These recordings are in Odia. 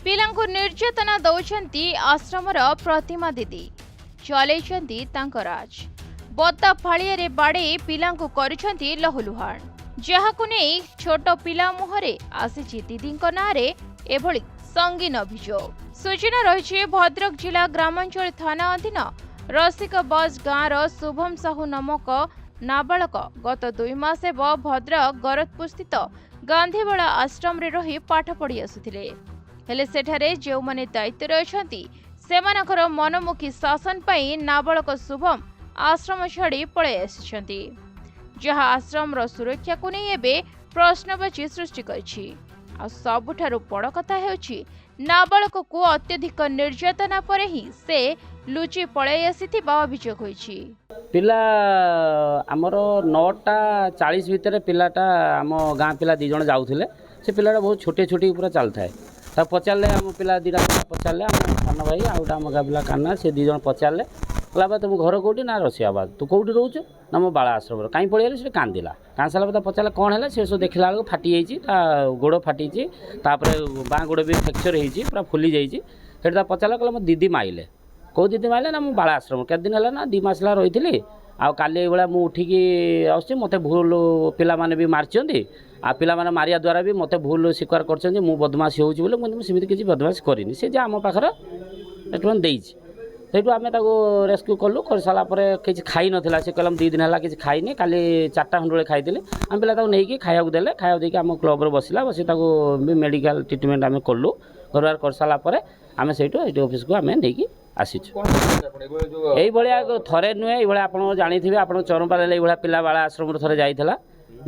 ପିଲାଙ୍କୁ ନିର୍ଯାତନା ଦଉଛନ୍ତି ଆଶ୍ରମର ପ୍ରତିମା ଦିଦି ଚଲେଇଛନ୍ତି ତାଙ୍କ ରାଜ। ବତା ଫାଳିଆରେ ବାଡ଼େଇ ପିଲାଙ୍କୁ କରୁଛନ୍ତି ଲହୁଲୁହାଣ, ଯାହାକୁ ନେଇ ଛୋଟ ପିଲା ମୁହଁରେ ଆସିଛି ଦିଦିଙ୍କ ନାଁରେ ଏଭଳି ସଙ୍ଗୀନ ଅଭିଯୋଗ। ସୂଚନା ରହିଛି ଭଦ୍ରକ ଜିଲ୍ଲା ଗ୍ରାମାଞ୍ଚଳ ଥାନା ଅଧୀନ ରସିକବାଜ ଗାଁର ଶୁଭମ ସାହୁ ନାମକ ନାବାଳକ ଗତ 2 ମାସ ହେବ ଭଦ୍ରକ ଗରଦପୁର ସ୍ଥିତ ଗାନ୍ଧୀବାଳା ଆଶ୍ରମରେ ରହି ପାଠ ପଢ଼ି ଆସୁଥିଲେ। ହେଲେ ସେଠାରେ ଯେଉଁମାନେ ଦାୟିତ୍ୱରେ ଅଛନ୍ତି ସେମାନଙ୍କର ମନମୁଖୀ ଶାସନ ପାଇଁ ନାବାଳକ ଶୁଭମ ଆଶ୍ରମ ଛାଡ଼ି ପଳାଇ ଆସିଛନ୍ତି, ଯାହା ଆଶ୍ରମର ସୁରକ୍ଷାକୁ ନେଇ ଏବେ ପ୍ରଶ୍ନବାଚୀ ସୃଷ୍ଟି କରିଛି। ଆଉ ସବୁଠାରୁ ବଡ଼ କଥା ହେଉଛି ନାବାଳକକୁ ଅତ୍ୟଧିକ ନିର୍ଯାତନା ପରେ ହିଁ ସେ ଲୁଚି ପଳାଇ ଆସିଥିବା ଅଭିଯୋଗ ହୋଇଛି। ପିଲା ଆମର 9:40 ଭିତରେ ପିଲାଟା ଆମ ଗାଁ ପିଲା 2 ଜଣ ଯାଉଥିଲେ। ସେ ପିଲାଟା ବହୁତ ଛୋଟିଆ ଛୋଟି ପୁରା ଚାଲୁଥାଏ। ତାକୁ ପଚାରିଲେ ଆମ ପିଲା 2ଟା ପଚାରିଲେ ଆମ ସାନ ଭାଇ ଆଉ ଗୋଟେ ଆମ ଗାଁ ପିଲା କାହ୍ନା, ସେ 2 ଜଣ ପଚାରିଲେ କହିଲା ବା ତୁମ ଘର କେଉଁଠି? ନା ରସିଆବାଦ। ତୁ କେଉଁଠି ରହୁଛୁ? ନା ମୋ ବାଳା ଆଶ୍ରମରେ। କାହିଁ ପଳେଇଲେ? ସେ କାନ୍ଦିଲା। କାନ୍ଦି ସାରିଲା ପରେ ତା ପଚାରିଲା କ'ଣ ହେଲା? ସେ ସବୁ ଦେଖିଲା ବେଳକୁ ଫାଟି ଯାଇଛି, ତା ଗୋଡ଼ ଫାଟିଛି, ତାପରେ ବାଁ ଗୋଡ଼ ବି ଫ୍ରାକ୍ଚର ହେଇଛି, ପୁରା ଫୁଲି ଯାଇଛି। ସେଠି ତା ପଚାରିଲା କହିଲା ମୋ ଦିଦି ମାଇଲେ। କେଉଁ ଦିଦି ମାଇଲେ? ନା ମୁଁ ବାଳା ଆଶ୍ରମ। କେତେ ଦିନ ହେଲା? ନା 2 ମାସ ହେଲା ରହିଥିଲି। ଆଉ କାଲି ଏଇଭଳିଆ ମୁଁ ଉଠିକି ଆସୁଛି, ମୋତେ ଭୁଲ ପିଲାମାନେ ବି ମାରିଛନ୍ତି। ଆଉ ପିଲାମାନେ ମାରିବା ଦ୍ୱାରା ବି ମୋତେ ଭୁଲ ସ୍ୱୀକାର କରିଛନ୍ତି ମୁଁ ବଦମାସି ହେଉଛି ବୋଲି। ମୁଁ ସେମିତି କିଛି ବଦମାସି କରିନି। ସେ ଯାହା ଆମ ପାଖରେ ଷ୍ଟେଟମେଣ୍ଟ ଦେଇଛି। ସେଇଠୁ ଆମେ ତାକୁ ରେସ୍କ୍ୟୁ କଲୁ। କରିସାରିଲା ପରେ କିଛି ଖାଇନଥିଲା। ସେ କହିଲା ମୁଁ 2 ଦିନ ହେଲା କିଛି ଖାଇନି, କାଲି 4ଟା ଖଣ୍ଡେ ବେଳେ ଖାଇଥିଲି। ଆମେ ପିଲା ତାକୁ ନେଇକି ଖାଇବାକୁ ଦେଲେ। ଖାଇବାକୁ ଦେଇକି ଆମ କ୍ଲବ୍ରେ ବସିଲା। ବସି ତାକୁ ବି ମେଡ଼ିକାଲ ଟ୍ରିଟମେଣ୍ଟ ଆମେ କଲୁ। କରିସାରିଲା ପରେ ଆମେ ସେଇଠୁ ଏଇଠି ଅଫିସକୁ ଆମେ ନେଇକି ଆସିଛୁ। ଏଇଭଳିଆ ଥରେ ନୁହେଁ, ଏଇଭଳିଆ ଆପଣ ଜାଣିଥିବେ, ଆପଣ ଚରମ୍ପାରେ ଏଇଭଳିଆ ପିଲା ବାଳା ଆଶ୍ରମରୁ ଥରେ ଯାଇଥିଲା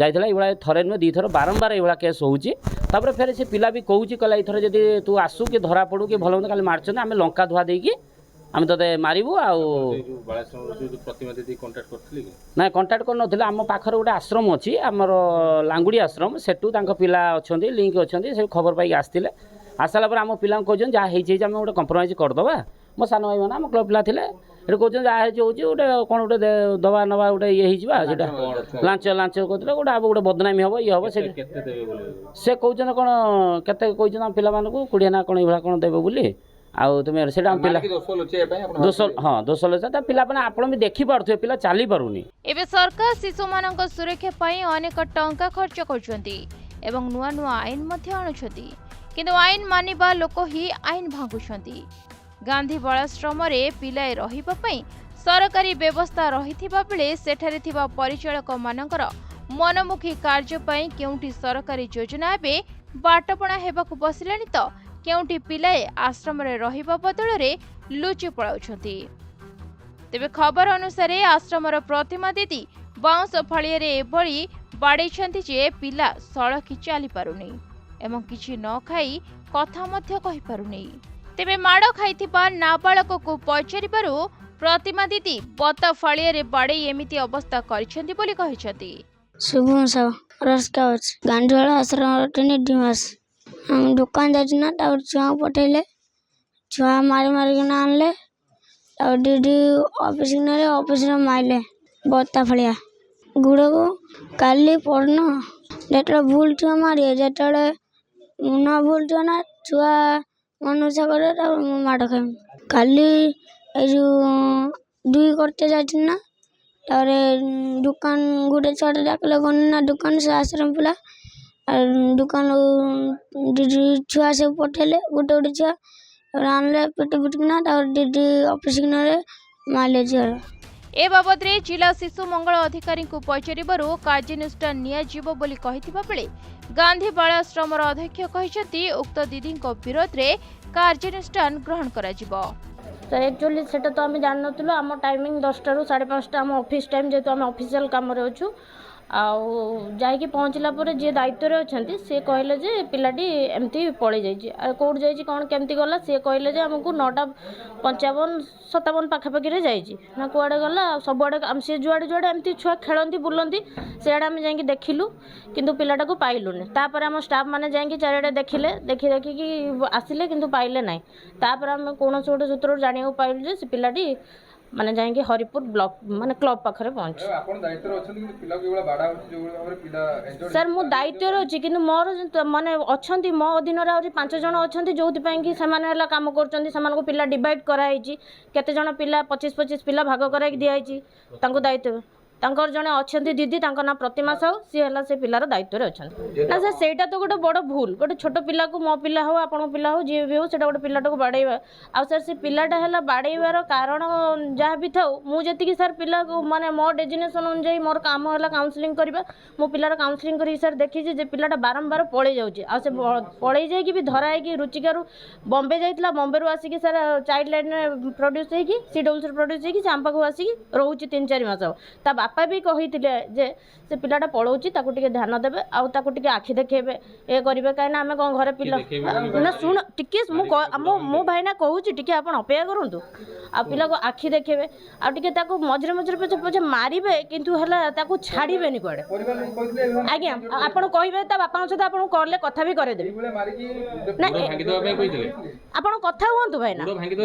ଏଇଭଳିଆ ଥରେ ନୁହେଁ 2 ଥର ବାରମ୍ବାର ଏଇଭଳିଆ କେସ୍ ହେଉଛି। ତାପରେ ଫେରେ ସେ ପିଲା ବି କହୁଛି, କହିଲା ଏଇଥର ଯଦି ତୁ ଆସୁ କି ଧରା ପଡ଼ୁ କି ଭଲ ମନ୍ଦ କାଲି ମାରିଛନ୍ତି, ଆମେ ଲଙ୍କା ଧୁଆ ଦେଇକି ଆମେ ତତେ ମାରିବୁ। ଆଉ ନାଇଁ କଣ୍ଟାକ୍ଟ କରିନଥିଲେ। ଆମ ପାଖରେ ଗୋଟେ ଆଶ୍ରମ ଅଛି, ଆମର ଲାଙ୍ଗୁଡ଼ି ଆଶ୍ରମ, ସେଠୁ ତାଙ୍କ ପିଲା ଅଛନ୍ତି, ଲିଙ୍କ ଅଛନ୍ତି, ସେ ଖବର ପାଇକି ଆସିଥିଲେ। ଆସିଲା ପରେ ଆମ ପିଲାଙ୍କୁ କହିଛନ୍ତି ଯାହା ହେଇଛି ଆମେ ଗୋଟେ କମ୍ପ୍ରମାଇଜ୍ କରିଦେବା। ମୋ ସାନ ଭାଇମାନେ ଆମ କ୍ଲବ୍ ପିଲା ଥିଲେ, ଏଠି କହୁଛନ୍ତି ଯାହା ହେଇଛି ହେଉଛି, ଗୋଟେ କ'ଣ ଗୋଟେ ଦେବା ନେବା ଗୋଟେ ଇଏ ହେଇଯିବା, ସେଇଟା ଲାଞ୍ଚ କରୁଥିଲେ, ଗୋଟେ ବଦନାମୀ ହେବ, ଇଏ ହେବ। ସେ କହୁଛନ୍ତି କ'ଣ କେତେ କହିଛନ୍ତି ଆମ ପିଲାମାନଙ୍କୁ 20 ନା କ'ଣ ଏଇଭଳିଆ କ'ଣ ଦେବେ ବୋଲି। ଆଉ ତୁମେ ସେଇଟା ପିଲା ଦୋଷ ଲୋଚା ତା ପିଲାମାନେ ଆପଣ ବି ଦେଖିପାରୁଥିବେ ପିଲା ଚାଲିପାରୁନି। ଏବେ ସରକାର ଶିଶୁମାନଙ୍କ ସୁରକ୍ଷା ପାଇଁ ଅନେକ ଟଙ୍କା ଖର୍ଚ୍ଚ କରୁଛନ୍ତି ଏବଂ ନୂଆ ନୂଆ ଆଇନ ମଧ୍ୟ ଆଣୁଛନ୍ତି, କିନ୍ତୁ ଆଇନ ମାନିବା ଲୋକ ହିଁ ଆଇନ ଭାଙ୍ଗୁଛନ୍ତି। ଗାନ୍ଧୀବାଳାଶ୍ରମରେ ପିଲାଏ ରହିବା ପାଇଁ ସରକାରୀ ବ୍ୟବସ୍ଥା ରହିଥିବା ବେଳେ ସେଠାରେ ଥିବା ପରିଚାଳକମାନଙ୍କର ମନମୁଖୀ କାର୍ଯ୍ୟ ପାଇଁ କେଉଁଠି ସରକାରୀ ଯୋଜନା ଏବେ ବାଟପଣା ହେବାକୁ ବସିଲାଣି ତ କେଉଁଠି ପିଲାଏ ଆଶ୍ରମରେ ରହିବା ବଦଳରେ ଲୁଚି ପଳାଉଛନ୍ତି। ତେବେ ଖବର ଅନୁସାରେ ଆଶ୍ରମର ପ୍ରତିମା ଦିଦି ବାଉଁଶ ଫାଳିଆରେ ଏଭଳି ବାଡ଼େଇଛନ୍ତି ଯେ ପିଲା ସଳଖି ଚାଲିପାରୁନି ଏବଂ କିଛି ନ ଖାଇ କଥା ମଧ୍ୟ କହିପାରୁନି। ତେବେ ମାଡ଼ ଖାଇଥିବା ନାବାଳକକୁ ପଚାରିବାରୁ ପ୍ରତିମା ଦିଦି ବତା ଫାଳିଆରେ ବାଡ଼େଇ ଏମିତି ଅବସ୍ଥା କରିଛନ୍ତି ବୋଲି କହିଛନ୍ତି। ଶୁଭମ ସାହୁ ରସିକବାଜ ଗାନ୍ଧୀବାଳା ଆଶ୍ରମର 2 ମାସ ଆମ ଦୋକାନ ଯାଇଛୁ ନା, ତାପରେ ଛୁଆଙ୍କୁ ପଠେଇଲେ, ଛୁଆ ମାରିକିନା ଆଣିଲେ, ତାପରେ ଦିଦି ଅଫିସକୁ ନେଲେ, ଅଫିସରେ ମାଇଲେ ବତା ଫଳିଆ ଗୁଡ଼କୁ। କାଲି ପଢ଼ୁନ ଯେତେବେଳେ ଭୁଲ ଛୁଆ ମାରିବେ, ଯେତେବେଳେ ନ ଭୁଲ ଛୁଆ ନା ଛୁଆ ମନୁଷ୍ୟ କରେ, ତାପରେ ମୁଁ ମାଡ଼ ଖାଇବି। କାଲି ଏଇ ଯେଉଁ 2 କରତେ ଯାଇଥିଲି ନା, ତାପରେ ଦୋକାନ ଗୋଟେ ଛୁଆଟେ ଡାକିଲେ ଗନି ନା ଦୋକାନ, ସେ ଆଶ୍ରମ ପିଲା ଦୋକାନରୁ ଦିଦି ଛୁଆ ସବୁ ପଠେଇଲେ, ଗୋଟେ ଛୁଆ ଆଣିଲେ ପିଟିକିନା, ତାପରେ ଦିଦି ଅଫିସକୁ ନେଲେ, ମାରିଲେ ଝିଅର। ଏ ବାବଦରେ ଜିଲ୍ଲା ଶିଶୁ ମଙ୍ଗଳ ଅଧିକାରୀଙ୍କୁ ପଚାରିବାରୁ କାର୍ଯ୍ୟାନୁଷ୍ଠାନ ନିଆଯିବ ବୋଲି କହିଥିବା ବେଳେ ଗାନ୍ଧୀବାଳାଶ୍ରମର ଅଧ୍ୟକ୍ଷ କହିଛନ୍ତି ଉକ୍ତ ଦିଦିଙ୍କ ବିରୋଧରେ କାର୍ଯ୍ୟାନୁଷ୍ଠାନ ଗ୍ରହଣ କରାଯିବ। ତ ଆକ୍ଚୁଆଲି ସେଟା ତ ଆମେ ଜାଣିନଥିଲୁ। ଆମ ଟାଇମିଂ 10ଟାରୁ 5:30 ଆମ ଅଫିସ୍ ଟାଇମ୍, ଯେହେତୁ ଆମେ ଅଫିସିଆଲ କାମରେ ଅଛୁ। ଆଉ ଯାଇକି ପହଞ୍ଚିଲା ପରେ ଯିଏ ଦାୟିତ୍ୱରେ ଅଛନ୍ତି ସେ କହିଲେ ଯେ ପିଲାଟି ଏମିତି ପଳେଇ ଯାଇଛି। ଆଉ କେଉଁଠି ଯାଇଛି କ'ଣ କେମିତି ଗଲା, ସିଏ କହିଲେ ଯେ ଆମକୁ 9:55-57 ପାଖାପାଖିରେ ଯାଇଛି ନା କୁଆଡ଼େ ଗଲା। ସବୁଆଡ଼େ ସେ ଯୁଆଡ଼େ ଏମିତି ଛୁଆ ଖେଳନ୍ତି ବୁଲନ୍ତି, ସେଆଡ଼େ ଆମେ ଯାଇକି ଦେଖିଲୁ, କିନ୍ତୁ ପିଲାଟାକୁ ପାଇଲୁନି। ତାପରେ ଆମ ଷ୍ଟାଫ୍ ମାନେ ଯାଇକି ଚାରିଆଡ଼େ ଦେଖିକି ଆସିଲେ, କିନ୍ତୁ ପାଇଲେ ନାହିଁ। ତାପରେ ଆମେ କୌଣସି ଗୋଟେ ସୂତ୍ରରୁ ଜାଣିବାକୁ ପାଇଲୁ ଯେ ସେ ପିଲାଟି ମାନେ ଯାଇକି ହରିପୁର ବ୍ଲକ ମାନେ କ୍ଲବ ପାଖରେ ପହଞ୍ଚି ସାର୍ ମୁଁ ଦାୟିତ୍ୱରେ ଅଛି କିନ୍ତୁ ମୋର ମାନେ ଅଛନ୍ତି ମୋ ଅଧୀନରେ ଆହୁରି 5 ଜଣ ଅଛନ୍ତି ଯୋଉଥିପାଇଁ କି ସେମାନେ ହେଲା କାମ କରୁଛନ୍ତି ସେମାନଙ୍କୁ ପିଲା ଡିଭାଇଡ୍ କରାହେଇଛି କେତେ ଜଣ ପିଲା 25 ପିଲା ଭାଗ କରାଇକି ଦିଆହେଇଛି ତାଙ୍କୁ ଦାୟିତ୍ୱ ତାଙ୍କର ଜଣେ ଅଛନ୍ତି ଦିଦି ତାଙ୍କ ନାଁ ପ୍ରତିମା ସାହୁ ସିଏ ହେଲା ସେ ପିଲାର ଦାୟିତ୍ୱରେ ଅଛନ୍ତି ନା ସାର୍ ସେଇଟା ତ ଗୋଟେ ବଡ଼ ଭୁଲ ଗୋଟେ ଛୋଟ ପିଲାକୁ ମୋ ପିଲା ହଉ ଆପଣଙ୍କ ପିଲା ହଉ ଯିଏ ବି ହଉ ସେଇଟା ଗୋଟେ ପିଲାଟାକୁ ବାଡ଼େଇବା ଆଉ ସାର୍ ସେ ପିଲାଟା ହେଲା ବାଡ଼େଇବାର କାରଣ ଯାହା ବି ଥାଉ ମୁଁ ଯେତିକି ସାର୍ ପିଲାକୁ ମାନେ ମୋ ଡେଜିନେସନ୍ ଅନୁଯାୟୀ ମୋର କାମ ହେଲା କାଉନସିଲିଂ କରିବା ମୁଁ ପିଲାର କାଉନସିଲିଂ କରିକି ସାର୍ ଦେଖିଛି ଯେ ପିଲାଟା ବାରମ୍ବାର ପଳେଇ ଯାଉଛି ଆଉ ସେ ପଳେଇ ଯାଇକି ବି ଧରା ହେଇକି ରୁଚିକାରୁ ବମ୍ବେ ଯାଇଥିଲା ବମ୍ବେରୁ ଆସିକି ସାର୍ ଚାଇଲ୍ଡ ଲାଇନ୍ରେ ପ୍ରଡ୍ୟୁସ୍ ହେଇକି CWCରେ ପ୍ରଡ୍ୟୁସ୍ ହେଇକି ସେ ଆମ ପାଖକୁ ଆସିକି ରହୁଛି 3-4 ମାସ ତା ବାପା ବି କହିଥିଲେ ଯେ ସେ ପିଲାଟା ପଳଉଛି ତାକୁ ଟିକେ ଧ୍ୟାନ ଦେବେ ଆଉ ତାକୁ ଟିକେ ଆଖି ଦେଖେଇବେ ଏ କରିବେ କାହିଁକିନା ଆମେ କ'ଣ ଘରେ ପିଲା ନା ଶୁଣ ଟିକେ ମୁଁ ଭାଇନା କହୁଛି ଟିକେ ଆପଣ ଅପେକ୍ଷା କରନ୍ତୁ ଆଉ ପିଲାକୁ ଆଖି ଦେଖେଇବେ ଆଉ ଟିକେ ତାକୁ ମଝିରେ ମଝିରେ ପଛେ ମାରିବେ କିନ୍ତୁ ହେଲା ତାକୁ ଛାଡ଼ିବେନି କୁଆଡ଼େ ଆଜ୍ଞା ଆପଣ କହିବେ ତା ବାପାଙ୍କ ସହିତ ଆପଣଙ୍କୁ କଲ୍ରେ କଥା ବି କରେଇଦେବେ ନା ଆପଣ କଥା ହୁଅନ୍ତୁ ଭାଇନା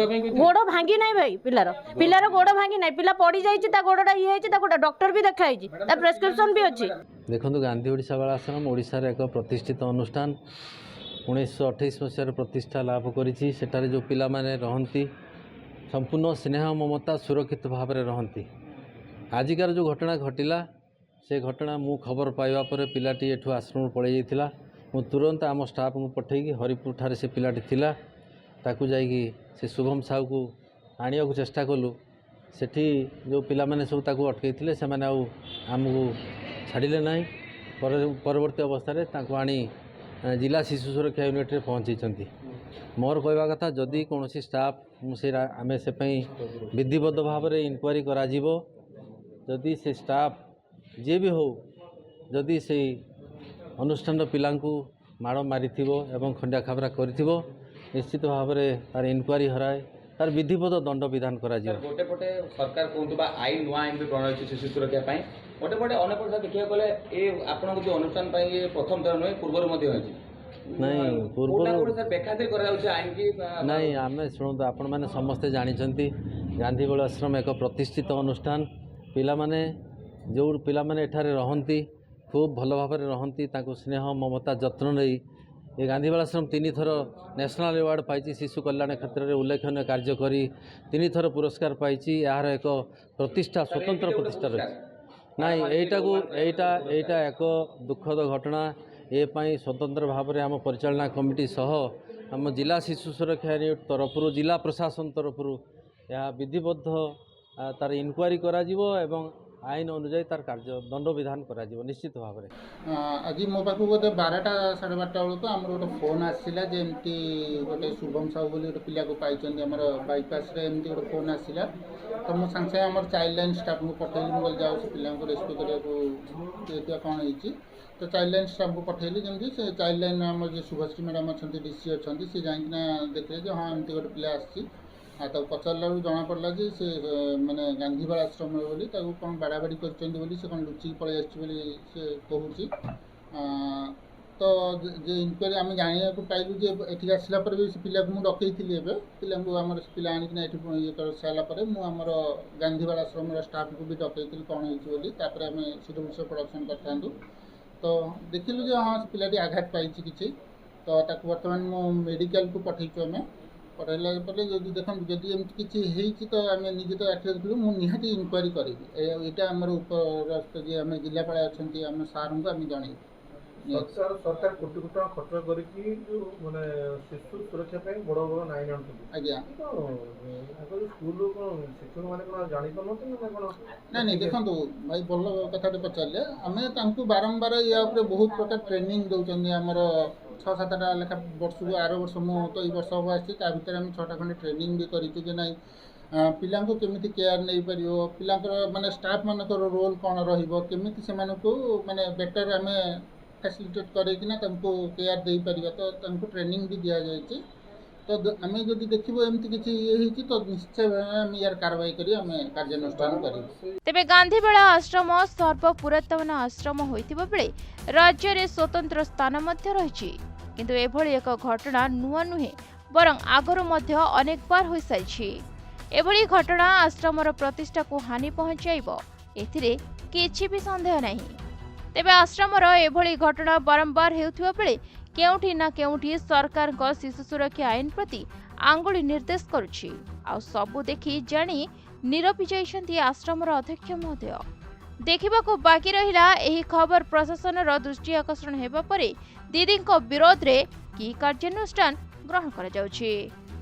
ଗୋଡ଼ ଭାଙ୍ଗି ନାହିଁ ଭାଇ ପିଲାର ଗୋଡ଼ ଭାଙ୍ଗି ନାହିଁ ପିଲା ପଡ଼ିଯାଇଛି ତା ଗୋଡ଼ଟା ଇଏ ହେଇଛି ତାକୁ ଡକ୍ଟର ବି ଦେଖା ହେଇଛି ତା ପ୍ରେସ୍କ୍ରିପ୍ସନ୍ ବି ଅଛି ଦେଖନ୍ତୁ ଗାନ୍ଧୀ ଓଡ଼ିଶା ବାଳାଶ୍ରମ ଓଡ଼ିଶାର ଏକ ପ୍ରତିଷ୍ଠିତ ଅନୁଷ୍ଠାନ 1928 ମସିହାରେ ପ୍ରତିଷ୍ଠା ଲାଭ କରିଛି ସେଠାରେ ଯେଉଁ ପିଲାମାନେ ରହନ୍ତି ସମ୍ପୂର୍ଣ୍ଣ ସ୍ନେହ ମମତା ସୁରକ୍ଷିତ ଭାବରେ ରହନ୍ତି ଆଜିକାର ଯେଉଁ ଘଟଣା ଘଟିଲା ସେ ଘଟଣା ମୁଁ ଖବର ପାଇବା ପରେ ପିଲାଟି ଏଠୁ ଆଶ୍ରମରୁ ପଳାଇ ଯାଇଥିଲା ମୁଁ ତୁରନ୍ତ ଆମ ଷ୍ଟାଫଙ୍କୁ ପଠାଇକି ହରିପୁରଠାରେ ସେ ପିଲାଟି ଥିଲା ତାକୁ ଯାଇକି ସେ ଶୁଭମ ସାହୁକୁ ଆଣିବାକୁ ଚେଷ୍ଟା କଲୁ ସେଠି ଯେଉଁ ପିଲାମାନେ ସବୁ ତାକୁ ଅଟକାଇଥିଲେ ସେମାନେ ଆଉ ଆମକୁ ଛାଡ଼ିଲେ ନାହିଁ ପରବର୍ତ୍ତୀ ଅବସ୍ଥାରେ ତାଙ୍କୁ ଆଣି ଜିଲ୍ଲା ଶିଶୁ ସୁରକ୍ଷା ୟୁନିଟ୍ରେ ପହଞ୍ଚାଇଛନ୍ତି ମୋର କହିବା କଥା ଯଦି କୌଣସି ଷ୍ଟାଫ୍ ଆମେ ସେ ପାଇଁ ବିଧିବଦ୍ଧ ଭାବରେ ଇନକ୍ୱାରି କରାଯିବ ଯଦି ସେ ଷ୍ଟାଫ୍ ଯିଏ ବି ହେଉ ଯଦି ସେଇ ଅନୁଷ୍ଠାନର ପିଲାଙ୍କୁ ମାଡ଼ ମାରିଥିବ ଏବଂ ଖଣ୍ଡିଆ ଖାବରା କରିଥିବ ନିଶ୍ଚିତ ଭାବରେ ତାର ଇନକ୍ୱାରି ହରାଏ ତାର ବିଧିବଦ୍ଧ ଦଣ୍ଡ ବିଧାନ କରାଯିବ ଗୋଟେ ପଟେ ସରକାର କୁହନ୍ତୁ ବା ଆଇନ ନୂଆ ଆଇନ ବି ପ୍ରଣୟ ହୋଇଛି ଶିଶୁ ସୁରକ୍ଷା ପାଇଁ ଗୋଟେ ପଟେ ଅନ୍ୟ ପଟେ ଦେଖିବାକୁ ଗଲେ ଏ ଆପଣଙ୍କ ଯେଉଁ ଅନୁଷ୍ଠାନ ପାଇଁ ପ୍ରଥମ ଥର ନୁହେଁ ପୂର୍ବରୁ ମଧ୍ୟ ହୋଇଛି ନାଇଁ ପୂର୍ବରୁ ବେଖାତିର କରାଯାଉଛି ଆଇନ କି ନାଇଁ ଆମେ ଶୁଣନ୍ତୁ ଆପଣମାନେ ସମସ୍ତେ ଜାଣିଛନ୍ତି ଗାନ୍ଧୀ ବାଳାଶ୍ରମ ଏକ ପ୍ରତିଷ୍ଠିତ ଅନୁଷ୍ଠାନ ପିଲାମାନେ ଯେଉଁ ପିଲାମାନେ ଏଠାରେ ରହନ୍ତି ଖୁବ୍ ଭଲ ଭାବରେ ରହନ୍ତି ତାଙ୍କୁ ସ୍ନେହ ମମତା ଯତ୍ନ ନେଇ ଏ ଗାନ୍ଧୀ ବାଳାଶ୍ରମ 3 ଥର ନ୍ୟାସନାଲ୍ ଆୱାର୍ଡ଼ ପାଇଛି ଶିଶୁ କଲ୍ୟାଣ କ୍ଷେତ୍ରରେ ଉଲ୍ଲେଖନୀୟ କାର୍ଯ୍ୟ କରି 3 ଥର ପୁରସ୍କାର ପାଇଛି ଏହାର ଏକ ପ୍ରତିଷ୍ଠା ସ୍ୱତନ୍ତ୍ର ପ୍ରତିଷ୍ଠା ରହିଛି ନାଇଁ ଏଇଟା ଏକ ଦୁଃଖଦ ଘଟଣା ଏ ପାଇଁ ସ୍ୱତନ୍ତ୍ର ଭାବରେ ଆମ ପରିଚାଳନା କମିଟି ସହ ଆମ ଜିଲ୍ଲା ଶିଶୁ ସୁରକ୍ଷା ୟୁନିଟ୍ ତରଫରୁ ଜିଲ୍ଲା ପ୍ରଶାସନ ତରଫରୁ ଏହା ବିଧିବଦ୍ଧ ତାର ଇନକ୍ୱାରି କରାଯିବ ଏବଂ ଆଇନ ଅନୁଯାୟୀ ତାର କାର୍ଯ୍ୟ ଦଣ୍ଡ ବିଧାନ କରାଯିବ ନିଶ୍ଚିତ ଭାବରେ ଆଜି ମୋ ପାଖକୁ ବୋଧେ 12ଟା 12:30 ବେଳକୁ ଆମର ଗୋଟେ ଫୋନ୍ ଆସିଲା ଯେ ଏମିତି ଗୋଟେ ଶୁଭମ ସାହୁ ବୋଲି ଗୋଟେ ପିଲାକୁ ପାଇଛନ୍ତି ଆମର ବାଇପାସ୍ରେ ଏମିତି ଗୋଟେ ଫୋନ୍ ଆସିଲା ତ ମୁଁ ସାଙ୍ଗେ ସାଙ୍ଗେ ଆମର ଚାଇଲ୍ଡ ଲାଇନ୍ ଷ୍ଟାଫ୍ଙ୍କୁ ପଠାଇଲି ମୁଁ କହିଲି ଯାଉ ସେ ପିଲାଙ୍କୁ ରେସ୍କ୍ୟୁ କରିବାକୁ ଦେଖିବା କ'ଣ ହେଇଛି ତ ଚାଇଲ୍ଡ ଲାଇନ୍ ଷ୍ଟାଫ୍ଙ୍କୁ ପଠାଇଲି ଯେମିତି ସେ ଚାଇଲ୍ଡ ଲାଇନ୍ ଆମର ଯେ ଶୁଭଶ୍ରୀ ମ୍ୟାଡ଼ାମ୍ ଅଛନ୍ତି DC ଅଛନ୍ତି ସେ ଯାଇକିନା ଦେଖିଲେ ଯେ ହଁ ଏମିତି ଗୋଟେ ପିଲା ଆସିଛି ଆଉ ତାକୁ ପଚାରିଲା ବେଳକୁ ଜଣାପଡ଼ିଲା ଯେ ସେ ମାନେ ଗାନ୍ଧୀ ବାଳାଶ୍ରମରେ ବୋଲି ତାକୁ କ'ଣ ବାଡ଼ାବାଡ଼ି କରିଛନ୍ତି ବୋଲି ସେ କ'ଣ ଲୁଚିକି ପଳେଇ ଆସିଛି ବୋଲି ସେ କହୁଛି ତ ଯେ ଇନକ୍ୱାରି ଆମେ ଜାଣିବାକୁ ପାଇଲୁ ଯେ ଏଠିକି ଆସିଲା ପରେ ବି ସେ ପିଲାକୁ ମୁଁ ଡକେଇଥିଲି ଏବେ ପିଲାଙ୍କୁ ଆମର ସେ ପିଲା ଆଣିକିନା ଏଠି ଇଏ କରିସାରିଲା ପରେ ମୁଁ ଆମର ଗାନ୍ଧୀ ବାଳାଶ୍ରମର ଷ୍ଟାଫ୍ଙ୍କୁ ବି ଡକେଇଥିଲି କ'ଣ ହେଇଛି ବୋଲି ତାପରେ ଆମେ CWC ପ୍ରଡକ୍ସନ୍ କରିଥାନ୍ତୁ ତ ଦେଖିଲୁ ଯେ ହଁ ସେ ପିଲାଟି ଆଘାତ ପାଇଛି କିଛି ତ ତାକୁ ବର୍ତ୍ତମାନ ମୁଁ ମେଡ଼ିକାଲକୁ ପଠାଇଛୁ ଆମେ ପଠାଇଲା ପରେ ଯଦି ଦେଖନ୍ତୁ ଯଦି ଏମିତି କିଛି ହେଇଛି ତ ଆମେ ନିଜେ ତ ଆଖିରେ ଦେଖିଲୁ ମୁଁ ନିହାତି ଇନକ୍ୱାରି କରିବି ଏଇଟା ଆମର ଉପରସ୍ଥ ଯିଏ ଆମେ ଜିଲ୍ଲାପାଳ ଅଛନ୍ତି ଆମ ସାର୍ଙ୍କୁ ଆମେ ଜଣେଇବୁ ସରକାର କୋଟି କୋଟି ଟଙ୍କା ଖର୍ଚ୍ଚ କରିକି ମାନେ ଶିଶୁ ସୁରକ୍ଷା ପାଇଁ ବଡ଼ ବଡ଼ ଆଇନ ଆଣୁଛନ୍ତି ଆଜ୍ଞା ସ୍କୁଲ କ'ଣ ଶିକ୍ଷକମାନେ କ'ଣ ଜାଣିପାରୁନନ୍ତି ନା କ'ଣ ନାଇଁ ଦେଖନ୍ତୁ ଭାଇ ଭଲ କଥାଟେ ପଚାରିଲେ ଆମେ ତାଙ୍କୁ ବାରମ୍ବାର ୟା ଉପରେ ବହୁତ ପ୍ରକାର ଟ୍ରେନିଂ ଦେଉଛନ୍ତି ଆମର 6-7ଟା ଲେଖା ବର୍ଷକୁ ଆର ବର୍ଷ ମୁଁ ତ ଏଇ ବର୍ଷ ହେବ ଆସିଛି ତା ଭିତରେ ଆମେ 6ଟା ଖଣ୍ଡେ ଟ୍ରେନିଂ ବି କରିଛୁ ଯେ ନାଇଁ ପିଲାଙ୍କୁ କେମିତି କେୟାର ନେଇପାରିବ ପିଲାଙ୍କର ମାନେ ଷ୍ଟାଫ୍ମାନଙ୍କର ରୋଲ୍ କ'ଣ ରହିବ କେମିତି ସେମାନଙ୍କୁ ମାନେ ବେଟର୍ ଆମେ ଫ୍ୟାସିଲିଟେଟ୍ କରେଇକିନା ତାଙ୍କୁ କେୟାର ଦେଇପାରିବା ତ ତାଙ୍କୁ ଟ୍ରେନିଂ ବି ଦିଆଯାଇଛି ତ ଆମେ ଯଦି ଦେଖିବୁ ଏମିତି କିଛି ଇଏ ହେଇଛି ତ ନିଶ୍ଚୟ ଆମେ ୟାର କାରବାଇ କରି ଆମେ କାର୍ଯ୍ୟାନୁଷ୍ଠାନ କରିବୁ ତେବେ ଗାନ୍ଧୀବେଳା ଆଶ୍ରମ ସର୍ବପୁରାତନ ଆଶ୍ରମ ହୋଇଥିବା ବେଳେ ରାଜ୍ୟରେ ସ୍ୱତନ୍ତ୍ର ସ୍ଥାନ ମଧ୍ୟ ରହିଛି କିନ୍ତୁ ଏଭଳି ଏକ ଘଟଣା ନୂଆ ନୁହେଁ ବରଂ ଆଗରୁ ମଧ୍ୟ ଅନେକ ବାର ହୋଇସାରିଛି एभली घटना आश्रमर प्रतिष्ठा को हानि पहुंचाइब एथिरे किछि भी संदेह नहीं। तेबे आश्रमर एभली घटना बारंबार हेउथिबा बेले केउठी ना केउठी सरकार को शिशु सुरक्षा आईन प्रति आंगुली निर्देश करुछि। आ सबु देखि जानी नीरवी जाइछन्ति आश्रमर अध्यक्ष महोदय। देखिबाकू बाकी रहिला एही खबर प्रशासनर दृष्टि आकर्षण हेबा परे दीदीको विरोध रे की कार्यानुष्ठान ग्रहण करा जाउछि।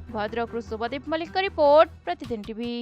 भद्रकରୁ शुभदीप मल्लिक रिपोर्ट प्रतिदिन टीवी।